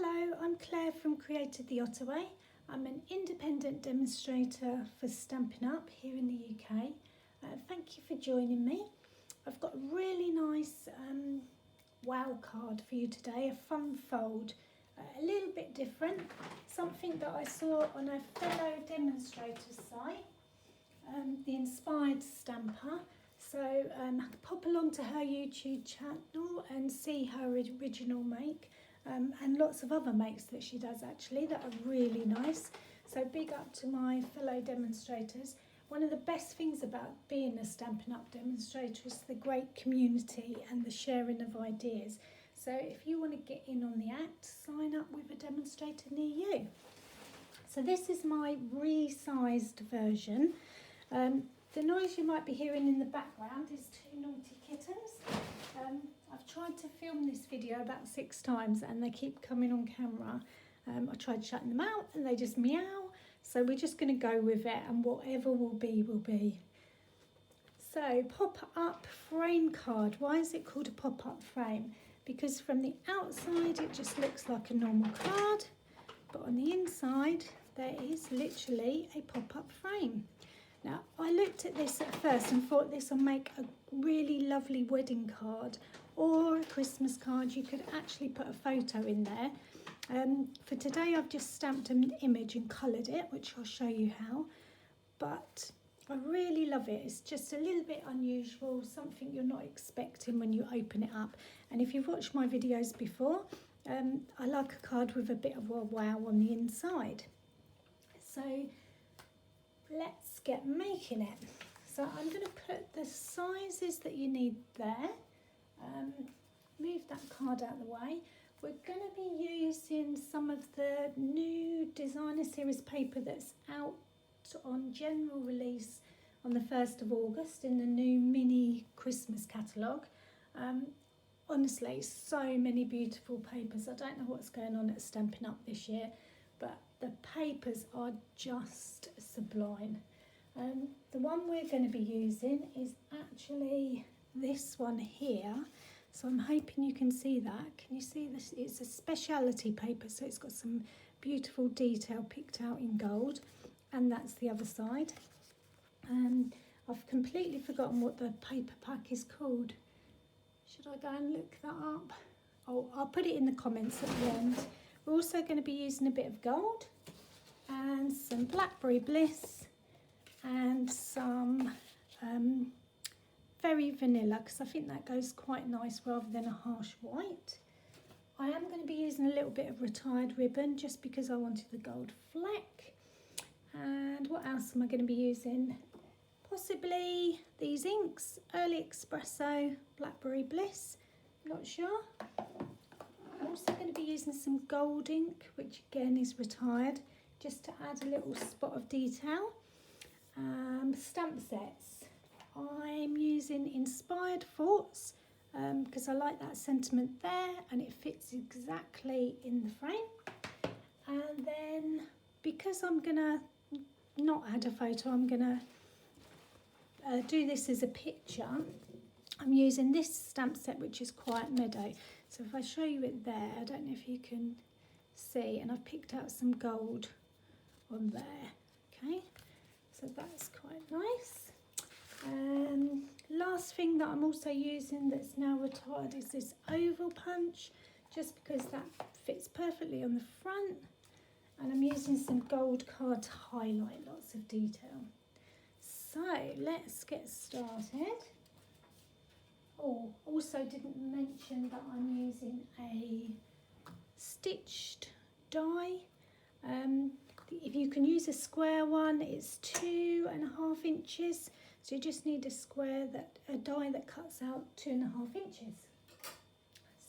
Hello, I'm Claire from Created the Ottaway. I'm an independent demonstrator for Stampin' Up here in the UK. Thank you for joining me. I've got a really nice wow card for you today, a fun fold, a little bit different, something that I saw on a fellow demonstrator's site, the Inspired Stamper. So pop along to her YouTube channel and see her original make. And lots of other makes that she does actually that are really nice. So big up to my fellow demonstrators. One of the best things about being a Stampin' Up demonstrator is the great community and the sharing of ideas. So if you want to get in on the act, sign up with a demonstrator near you. So this is my resized version. The noise you might be hearing in the background is two naughty kittens. I've tried to film this video about 6 times and they keep coming on camera. I tried shutting them out and they just meow. So we're just going to go with it and whatever will be, will be. So pop-up frame card. Why is it called a pop-up frame? Because from the outside it just looks like a normal card, but on the inside there is literally a pop-up frame. Now, I looked at this at first and thought this will make a really lovely wedding card or a Christmas card. You could actually put a photo in there. For today, I've just stamped an image and coloured it, which I'll show you how. But I really love it. It's just a little bit unusual, something you're not expecting when you open it up. And if you've watched my videos before, I like a card with a bit of a wow on the inside. So let's get making it. So I'm going to put the sizes that you need there. Move that card out of the way. We're going to be using some of the new designer series paper that's out on general release on the 1st of August in the new mini Christmas catalogue. Honestly, so many beautiful papers. I don't know what's going on at Stampin' Up this year, but the papers are just sublime. The one we're going to be using is actually this one here. So I'm hoping you can see that. Can you see this? It's a speciality paper, so it's got some beautiful detail picked out in gold. And that's the other side. I've completely forgotten what the paper pack is called. Should I go and look that up? Oh, I'll put it in the comments at the end. We're also going to be using a bit of gold and some Blackberry Bliss and some very vanilla, because I think that goes quite nice rather than a harsh white. I am going to be using a little bit of retired ribbon just because I wanted the gold fleck. And what else am I going to be using? Possibly these inks, Early Espresso, Blackberry Bliss, not sure. I'm also going to be using some gold ink, which again is retired, just to add a little spot of detail. Stamp sets. I'm using Inspired Thoughts because I like that sentiment there and it fits exactly in the frame. And then because I'm going to not add a photo, I'm going to do this as a picture. I'm using this stamp set, which is Quiet Meadow. So if I show you it there, I don't know if you can see, and I've picked out some gold on there. Okay, so that's quite nice. Last thing that I'm also using that's now retired is this oval punch, just because that fits perfectly on the front. And I'm using some gold card to highlight lots of detail. So let's get started. Oh, also didn't mention that I'm using a stitched die. If you can use a square one, it's 2.5 inches. So you just need a die that cuts out 2.5 inches.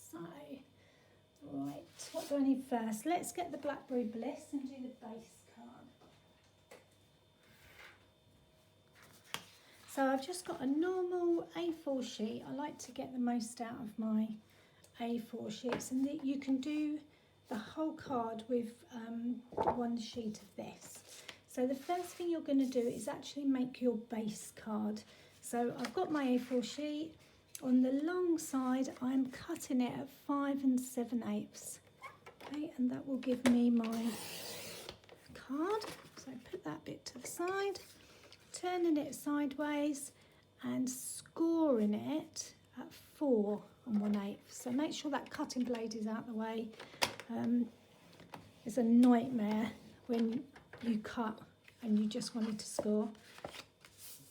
So, right, what do I need first? Let's get the Blackberry Bliss and do the base card. So I've just got a normal A4 sheet. I like to get the most out of my A4 sheets, and you can do the whole card with one sheet of this. So the first thing you're going to do is actually make your base card. So I've got my A4 sheet. On the long side, I'm cutting it at 5 7/8. Okay, and that will give me my card. So put that bit to the side, turning it sideways and scoring it at 4 1/8. So make sure that cutting blade is out the way. It's a nightmare when you cut and you just wanted to score.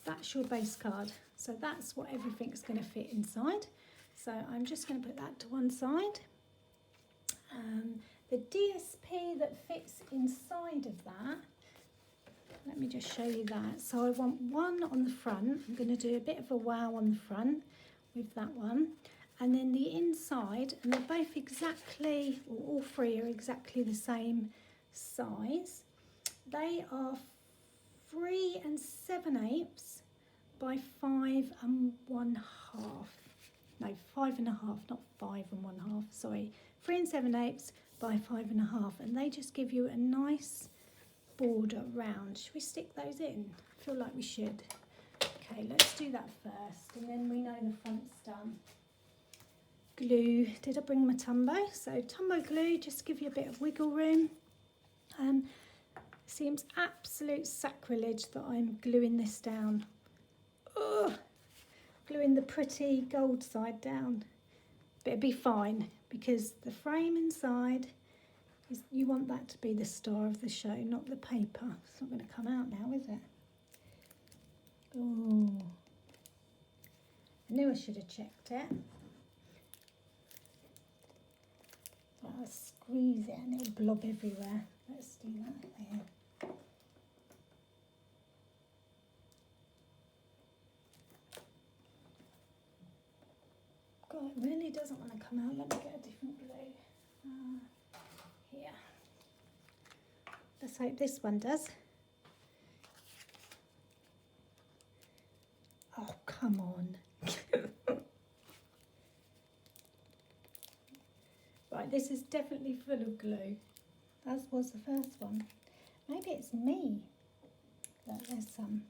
That's your base card. So that's what everything's going to fit inside. So I'm just going to put that to one side. The DSP that fits inside of that, let me just show you that. So I want one on the front. I'm going to do a bit of a wow on the front with that one. And then the inside, and they're both exactly, or all three are exactly the same size. They are 3 7/8 by 5 1/2. No, 5 1/2, not 5 1/2, sorry. 3 7/8 by 5 1/2. And they just give you a nice border round. Should we stick those in? I feel like we should. Okay, let's do that first, and then we know the front's done. Glue. Did I bring my Tombow? So Tombow glue, just give you a bit of wiggle room. Seems absolute sacrilege that I'm gluing this down. Ugh, gluing the pretty gold side down. But it'll be fine because the frame inside is, you want that to be the star of the show, not the paper. It's not going to come out now, is it? Oh, I knew I should have checked it. I'll squeeze it and it'll blob everywhere. Let's do that there. God, it really doesn't want to come out. Let me get a different glue. Here. Let's hope this one does. Oh, come on. Right, this is definitely full of glue. That was the first one. Maybe it's me. Look, there's some.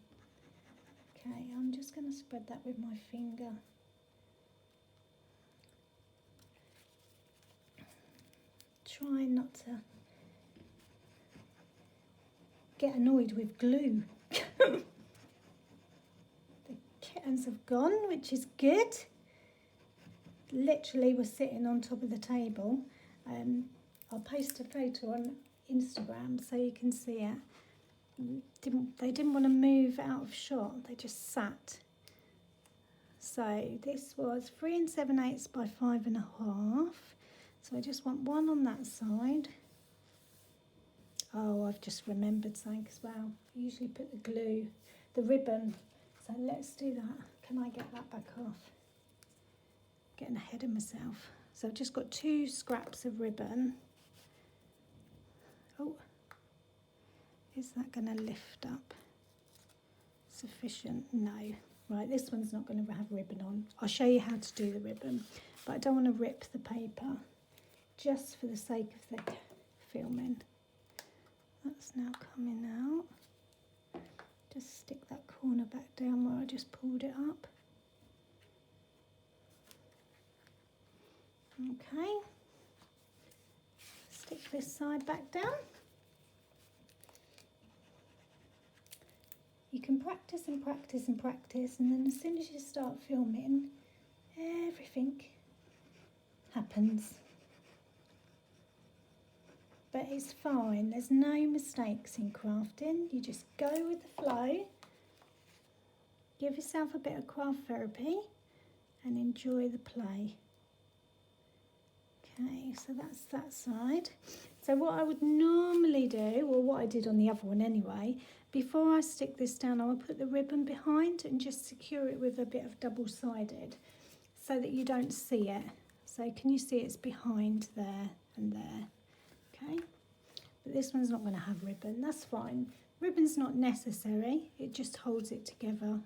Okay, I'm just going to spread that with my finger. Try not to get annoyed with glue. The kittens have gone, which is good. Literally was sitting on top of the table. I'll post a photo on Instagram so you can see it. They didn't want to move out of shot, they just sat. So this was 3 7/8 by 5 1/2. So I just want one on that side. Oh, I've just remembered something as well. I usually put the glue, the ribbon. So let's do that. Can I get that back off? Getting ahead of myself. So I've just got 2 scraps of ribbon. Oh, is that going to lift up sufficient? No. Right, this one's not going to have ribbon on. I'll show you how to do the ribbon, but I don't want to rip the paper just for the sake of the filming. That's now coming out. Just stick that corner back down where I just pulled it up. Okay, stick this side back down. You can practice and practice and practice, and then as soon as you start filming, everything happens. But it's fine, there's no mistakes in crafting. You just go with the flow, give yourself a bit of craft therapy and enjoy the play. Okay, so that's that side. So what I would normally do, or what I did on the other one anyway, before I stick this down, I will put the ribbon behind and just secure it with a bit of double-sided so that you don't see it. So can you see it's behind there and there? Okay, but this one's not going to have ribbon. That's fine. Ribbon's not necessary. It just holds it together.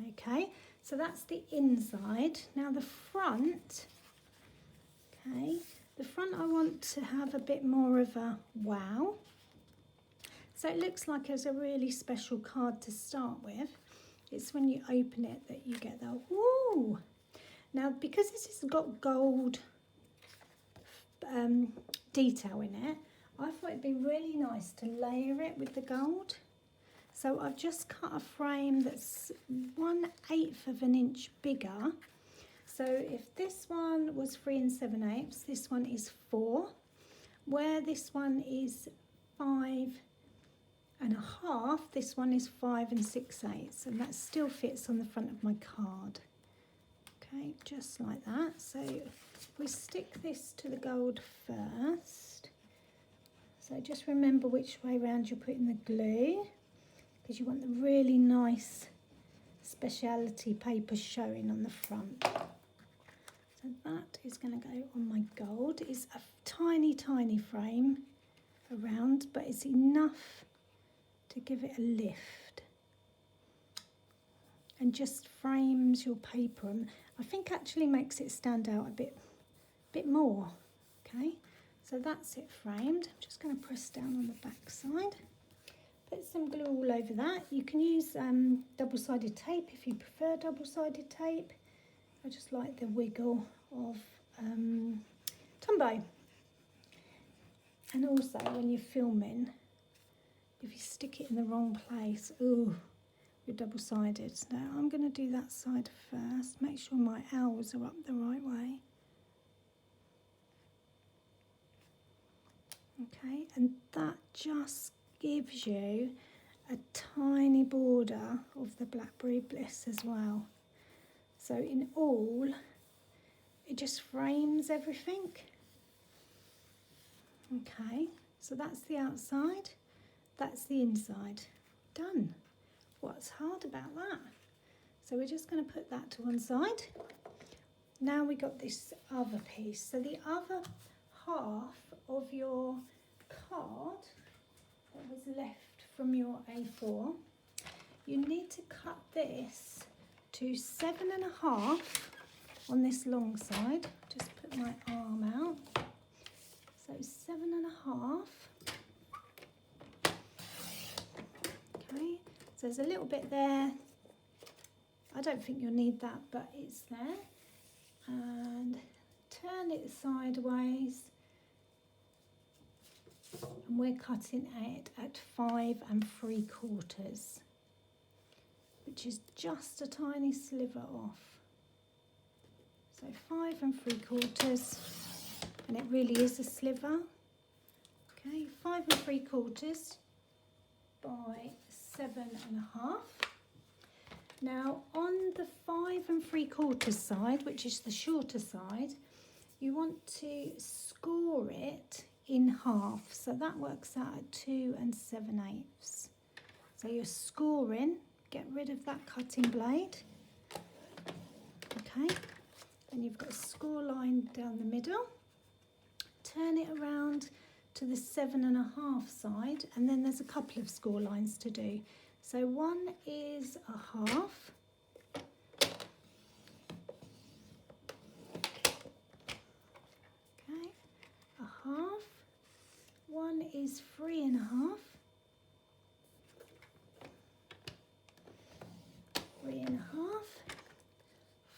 Okay, so that's the inside. Now the front. Okay, the front I want to have a bit more of a wow. So it looks like it's a really special card to start with. It's when you open it that you get the woo. Now because this has got gold detail in it, I thought it'd be really nice to layer it with the gold. So I've just cut a frame that's 1/8 of an inch bigger. So if this one was 3 7/8, this one is 4. Where this one is 5 1/2, this one is 5 6/8, and that still fits on the front of my card. Okay, just like that. So we stick this to the gold first. So just remember which way round you're putting the glue, because you want the really nice speciality paper showing on the front. So that is going to go on my gold. It's a tiny, tiny frame around, but it's enough to give it a lift and just frames your paper, and I think actually makes it stand out a bit more. Okay, so that's it framed. I'm just going to press down on the back side. Put some glue all over that. You can use double-sided tape if you prefer double-sided tape. I just like the wiggle of Tombow. And also when you're filming, if you stick it in the wrong place, ooh, you're double-sided. Now I'm going to do that side first. Make sure my owls are up the right way. Okay, and that just gives you a tiny border of the Blackberry Bliss as well. So in all, it just frames everything. Okay, so that's the outside, that's the inside. Done. What's hard about that? So we're just going to put that to one side. Now we got this other piece. So the other half of your card that was left from your A4, you need to cut this to 7.5 on this long side. Just put my arm out. So 7.5. Okay, so there's a little bit there. I don't think you'll need that, but it's there. And turn it sideways. And we're cutting it at 5 3/4, which is just a tiny sliver off. So 5 3/4, and it really is a sliver. Okay, 5 3/4 by 7.5. Now on the 5 3/4 side, which is the shorter side, you want to score it in half. So that works out at 2 7/8. So you're scoring, get rid of that cutting blade. Okay, and you've got a score line down the middle. Turn it around to the 7.5 side, and then there's a couple of score lines to do. So one is a half. Okay, a half. One is 3.5. 3.5.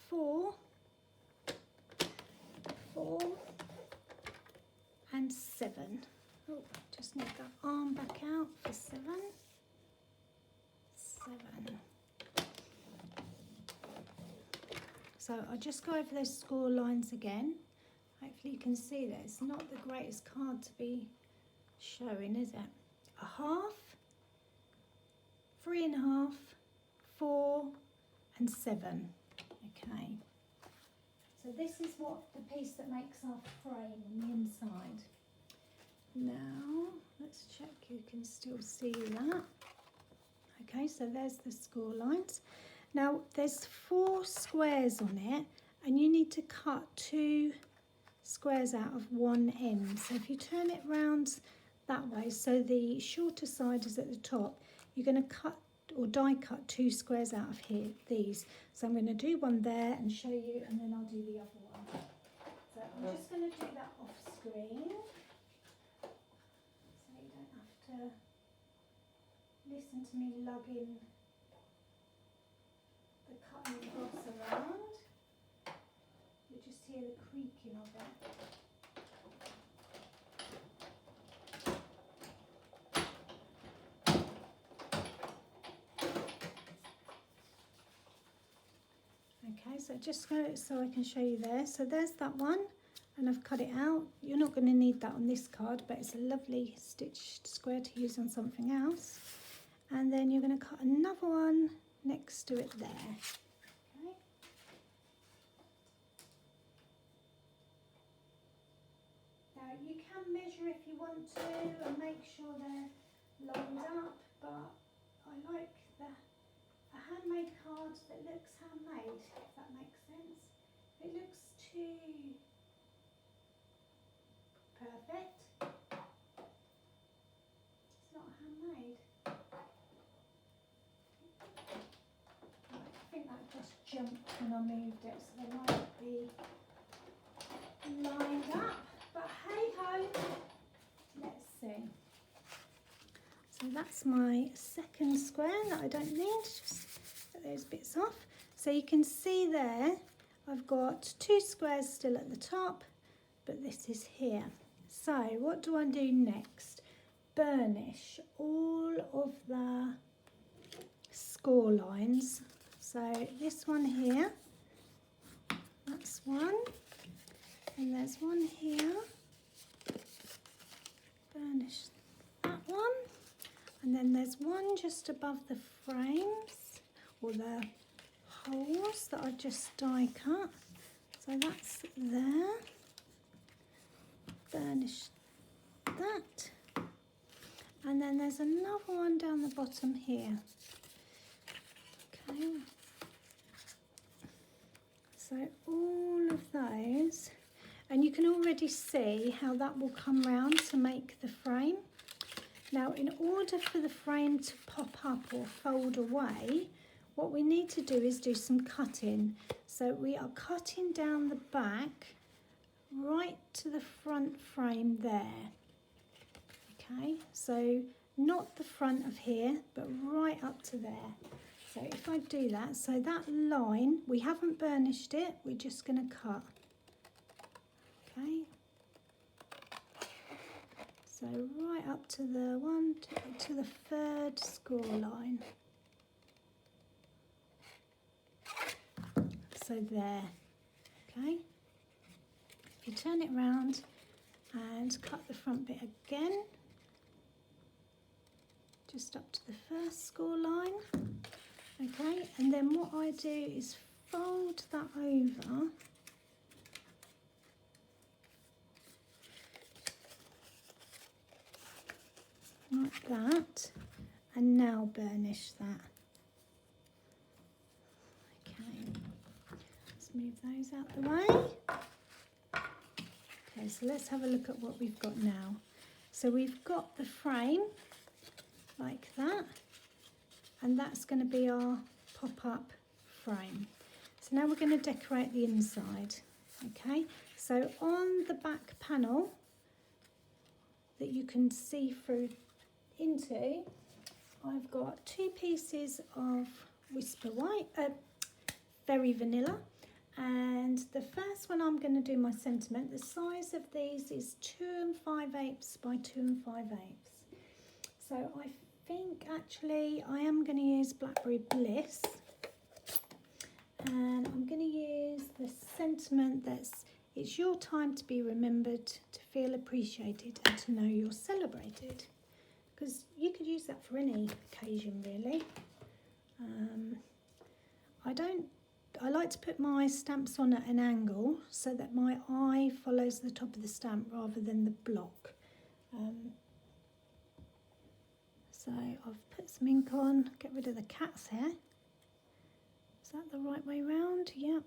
4. 4. And 7. Oh, just need that arm back out for 7. 7. So I'll just go over those score lines again. Hopefully you can see that it's not the greatest card to be showing, is it? A half, 3.5, 4 and 7. Okay. So this is what the piece that makes our frame on the inside. Now, let's check you can still see that. Okay, so there's the score lines. Now, there's 4 squares on it, and you need to cut 2 squares out of one end. So if you turn it round that way, so the shorter side is at the top, you're going to cut or die cut 2 squares out of here, these. So I'm going to do one there and show you, and then I'll do the other one. So I'm just going to do that off screen, so you don't have to listen to me lugging the cutting box around. You just hear the creaking of it. Okay, so just go so I can show you there. So there's that one, and I've cut it out. You're not going to need that on this card, but it's a lovely stitched square to use on something else. And then you're going to cut another one next to it there. Okay. Now you can measure if you want to and make sure they're lined up, but I like a handmade card that looks handmade, if that makes sense. It looks too perfect. It's not handmade. Right, I think that just jumped when I moved it, so they might be lined up, but hey ho, let's see. So that's my second square that I don't need, just get those bits off. So you can see there, I've got 2 squares still at the top, but this is here. So what do I do next? Burnish all of the score lines. So this one here, that's one, and there's one here. Burnish that one. And then there's one just above the frames, or the holes that I've just die cut. So that's there. Burnish that. And then there's another one down the bottom here. Okay. So all of those. And you can already see how that will come round to make the frame. Now, in order for the frame to pop up or fold away, what we need to do is do some cutting. So we are cutting down the back right to the front frame there. Okay, so not the front of here, but right up to there. So if I do that, so that line, we haven't burnished it, we're just going to cut. Okay. So right up to the third score line. So there, okay. If you turn it round and cut the front bit again, just up to the first score line, okay. And then what I do is fold that over. Like that, and now burnish that. Okay, let's move those out the way. Okay, so let's have a look at what we've got now. So we've got the frame like that, and that's going to be our pop-up frame. So now we're going to decorate the inside. Okay, so on the back panel that you can see through into, I've got 2 pieces of Whisper White, Very Vanilla, and the first one I'm going to do my sentiment. The size of these is 2 5/8 by 2 5/8. So I think actually I am going to use Blackberry Bliss, and I'm going to use the sentiment that's it's your time to be remembered, to feel appreciated, and to know you're celebrated. Because you could use that for any occasion, really. I like to put my stamps on at an angle so that my eye follows the top of the stamp rather than the block. So I've put some ink on, get rid of the cat's hair. Is that the right way round? Yep.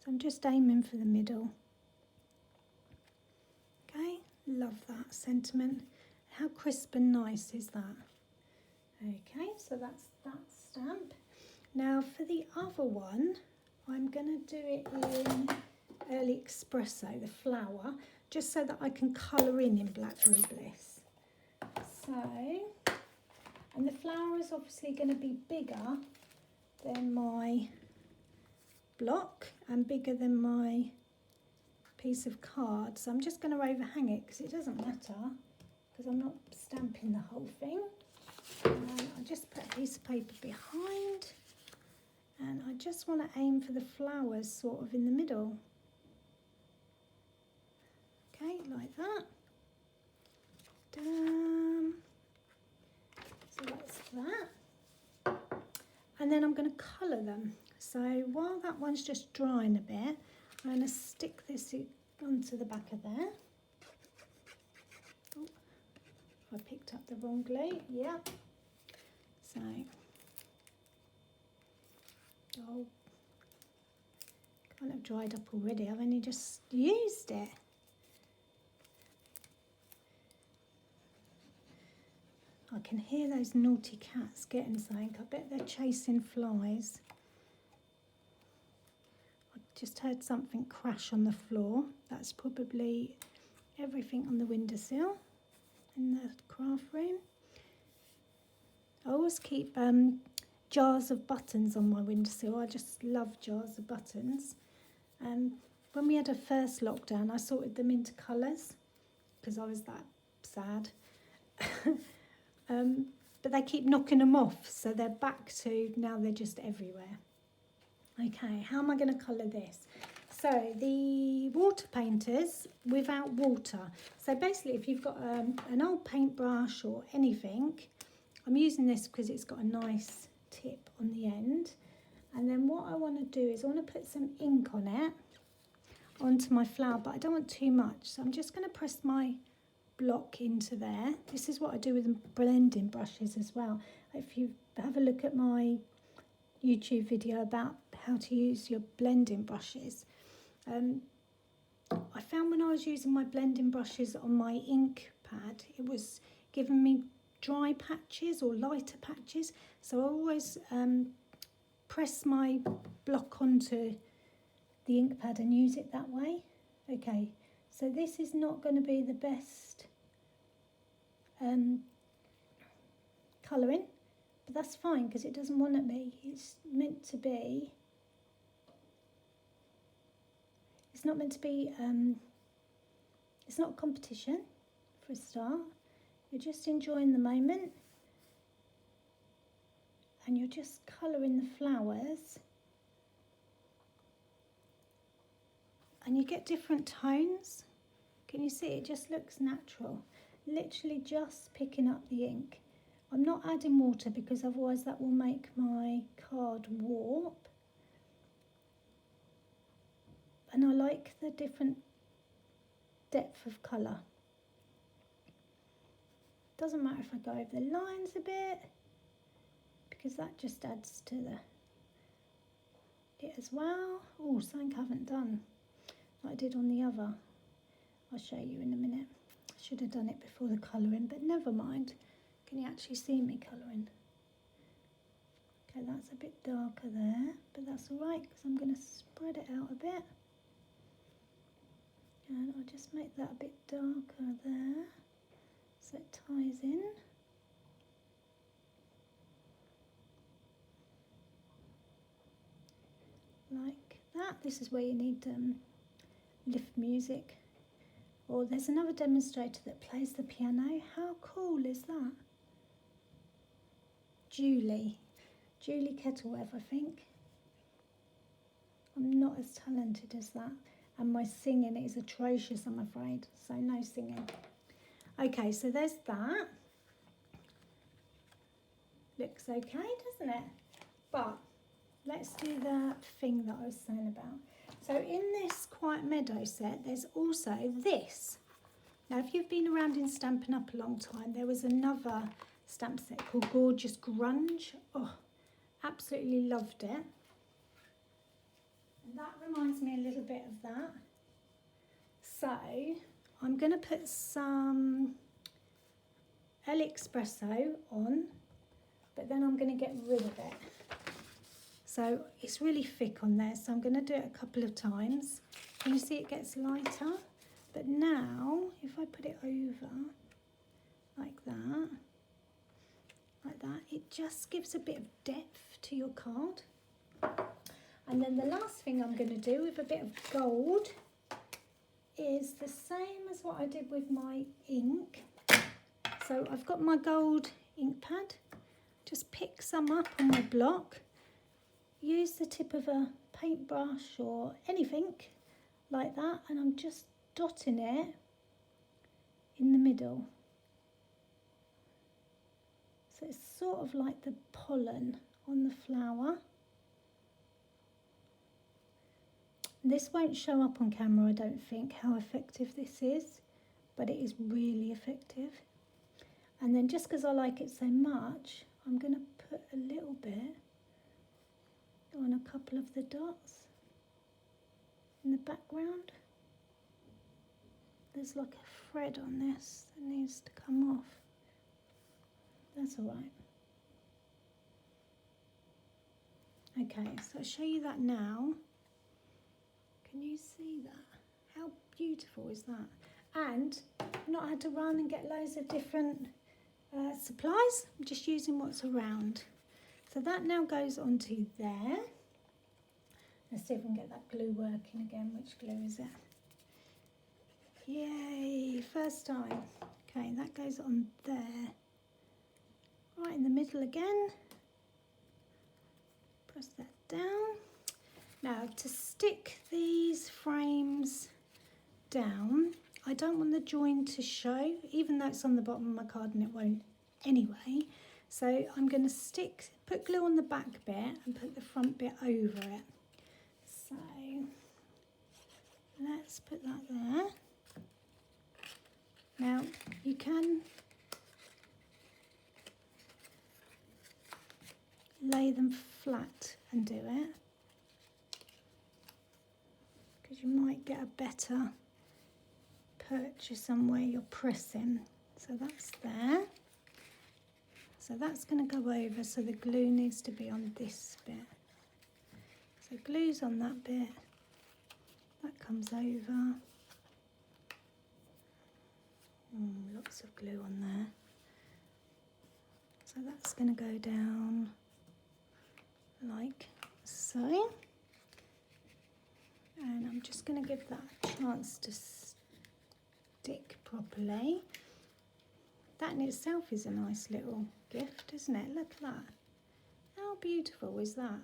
So I'm just aiming for the middle. Okay, love that sentiment. How crisp and nice is that? Okay, so that's that stamp. Now for the other one, I'm going to do it in Early Espresso, the flower, just so that I can colour in Blackberry Bliss. So, and the flower is obviously going to be bigger than my block and bigger than my piece of card. So I'm just going to overhang it because it doesn't matter, because I'm not stamping the whole thing. I'll just put a piece of paper behind, And I just want to aim for the flowers sort of in the middle. Okay, like that. So that's that. And then I'm going to colour them. So while that one's just drying a bit, I'm going to stick this onto the back of there. Oh, I picked up the wrong glue. Yep. So, oh, kind of dried up already. I've only just used it. I can hear those naughty cats getting something. I bet they're chasing flies. I just heard something crash on the floor. That's probably everything on the windowsill in the craft room. I always keep jars of buttons on my windowsill. I just love jars of buttons. When we had a first lockdown, I sorted them into colours because I was that sad. But they keep knocking them off, so they're back to, now they're just everywhere. Okay, how am I going to colour this? So the water painters without water. So basically if you've got an old paintbrush or anything, I'm using this because it's got a nice tip on the end. And then what I want to do is I want to put some ink on it, onto my flower, but I don't want too much. So I'm just going to press my block into there. This is what I do with blending brushes as well. If you have a look at my YouTube video about how to use your blending brushes, I found when I was using my blending brushes on my ink pad, it was giving me dry patches or lighter patches, so I always press my block onto the ink pad and use it that way. Okay, so this is not going to be the best colouring, but that's fine because it doesn't want to be. It's meant to be, it's not meant to be, it's not a competition for a start. You're just enjoying the moment and you're just colouring the flowers, and you get different tones. Can you see? It just looks natural. Literally just picking up the ink. I'm not adding water because otherwise that will make my card warp. And I like the different depth of colour. Doesn't matter if I go over the lines a bit, because that just adds to it as well. Oh, something I haven't done like I did on the other. I'll show you in a minute. I should have done it before the colouring, but never mind. Can you actually see me colouring? Okay, that's a bit darker there, but that's all right because I'm going to spread it out a bit. And I'll just make that a bit darker there, so it ties in. Like that. This is where you need lift music. Or there's another demonstrator that plays the piano. How cool is that? Julie Kettleweb, I think. I'm not as talented as that. And my singing is atrocious, I'm afraid. So no singing. Okay, so there's that. Looks okay, doesn't it? But let's do the thing that I was saying about. So in this Quiet Meadow set, there's also this. Now, if you've been around in Stampin' Up a long time, there was another stamp set called Gorgeous Grunge. Oh, absolutely loved it. And that reminds me a little bit of that. So I'm going to put some Espresso on, but then I'm going to get rid of it. So it's really thick on there, so I'm going to do it a couple of times. Can you see it gets lighter? But now, if I put it over like that, it just gives a bit of depth to your card. And then the last thing I'm going to do with a bit of gold is the same as what I did with my ink. So I've got my gold ink pad. Just pick some up on my block. use the tip of a paintbrush or anything like that, and I'm just dotting it in the middle. So it's sort of like the pollen on the flower. This won't show up on camera, I don't think, how effective this is, but it is really effective. And then just because I like it so much, I'm going to put a little bit on a couple of the dots in the background. There's like a thread on this that needs to come off. That's all right. Okay, so I'll show you that now. Can you see that? How beautiful is that? And I've not had to run and get loads of different supplies. I'm just using what's around. So that now goes onto there. Let's see if we can get that glue working again. Which glue is it? Yay, first time. Okay, that goes on there. Right in the middle again. Press that down. Now to stick these frames down, I don't want the join to show, even though it's on the bottom of my card and it won't anyway. So I'm going to put glue on the back bit and put the front bit over it. So let's put that there. Now you can lay them flat and do it, because you might get a better purchase on where you're pressing. So that's there. So that's going to go over, so the glue needs to be on this bit. So glue's on that bit, that comes over. Lots of glue on there. So that's going to go down like so. And I'm just going to give that a chance to stick properly. That in itself is a nice little gift, isn't it? Look at that. How beautiful is that?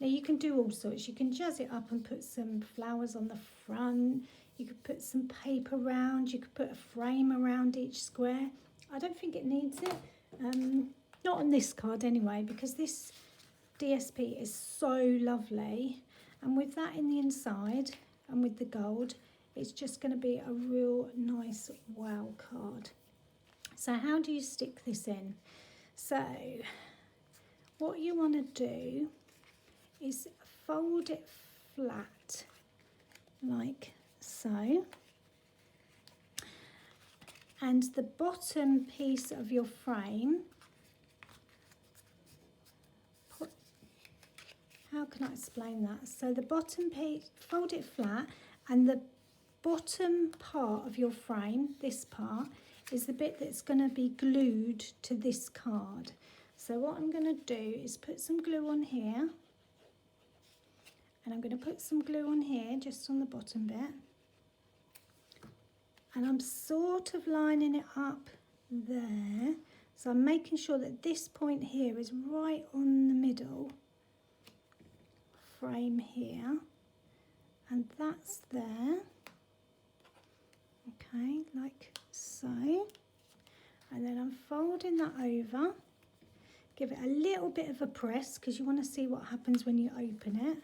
Now you can do all sorts. You can jazz it up and put some flowers on the front. You could put some paper around. You could put a frame around each square. I don't think it needs it. Not on this card anyway, because this DSP is so lovely. And with that in the inside and with the gold, it's just going to be a real nice wow card. So how do you stick this in? So what you want to do is fold it flat like so, and the bottom piece of your frame, how can I explain that? So the bottom piece, fold it flat, and the bottom part of your frame, this part, is the bit that's going to be glued to this card. So what I'm going to do is put some glue on here, and I'm going to put some glue on here, just on the bottom bit. And I'm sort of lining it up there. So I'm making sure that this point here is right on the middle frame here. And that's there. Okay, like so. And then I'm folding that over. Give it a little bit of a press, because you want to see what happens when you open it.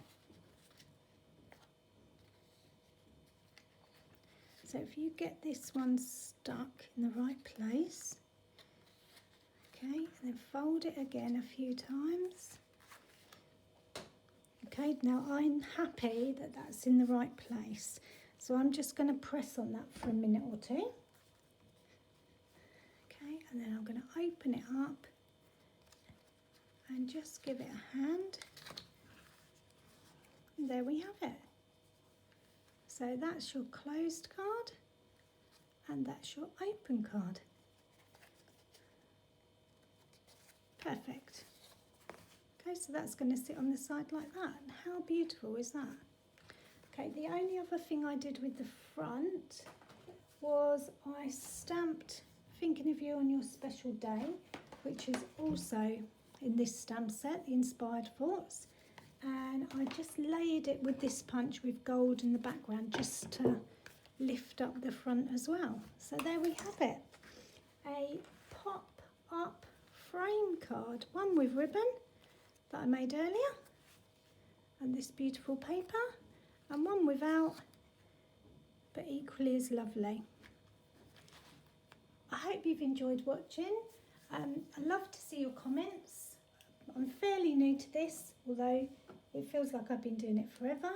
So if you get this one stuck in the right place, okay, and then fold it again a few times. Okay, now I'm happy that that's in the right place. So I'm just going to press on that for a minute or two. Okay, and then I'm going to open it up and just give it a hand. And there we have it. So that's your closed card, and that's your open card. Perfect. Okay, so that's going to sit on the side like that. How beautiful is that? Okay, the only other thing I did with the front was I stamped Thinking of You on Your Special Day, which is also in this stamp set, the Inspired Thoughts, and I just layered it with this punch with gold in the background just to lift up the front as well. So there we have it, a pop-up frame card, one with ribbon that I made earlier and this beautiful paper, and one without, but equally as lovely. I hope you've enjoyed watching. I'd love to see your comments. I'm fairly new to this, although it feels like I've been doing it forever.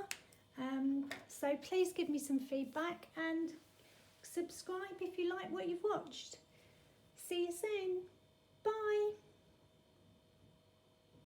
So please give me some feedback and subscribe if you like what you've watched. See you soon. Bye.